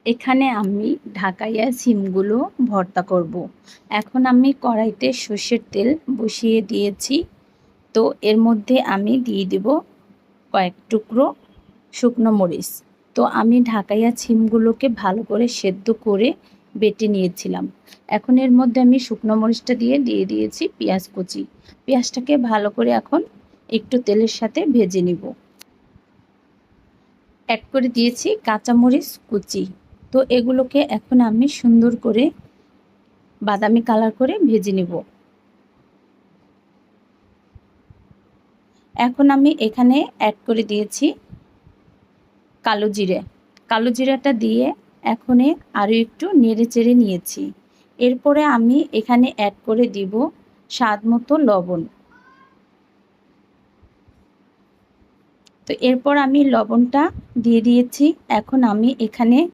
এখানে আমি ঢাকাইয়া সিমগুলো ভর্তা করব। এখন আমি কড়াইতে সর্ষের তেল বসিয়ে দিয়েছি। তো এর মধ্যে আমি দিয়ে দেব কয়েক টুকরো শুকনো মরিচ। তো আমি ঢাকাইয়া সিমগুলোকে ভালো করে সেদ্ধ করে বেটে নিয়েছিলাম। এখন এর মধ্যে আমি শুকনো মরিচটা দিয়ে দিয়েছি পেঁয়াজ কুচি। পেঁয়াজটাকে ভালো করে এখন একটু তেলের সাথে ভেজে নিব। অ্যাড করে দিয়েছি কাঁচামরিচ কুচি। তো এগুলোকে এখন আমি সুন্দর করে বাদামি কালার করে ভেজে নিব। এখন আমি এখানে অ্যাড করে দিয়েছি কালো জিরে। কালো জিরাটা দিয়ে এখন আরও একটু নেড়ে চেড়ে নিয়েছি। এরপরে আমি এখানে অ্যাড করে দিব স্বাদ মতো লবণ। তো এরপর আমি লবণটা দিয়ে দিয়েছি। এখন আমি এখানে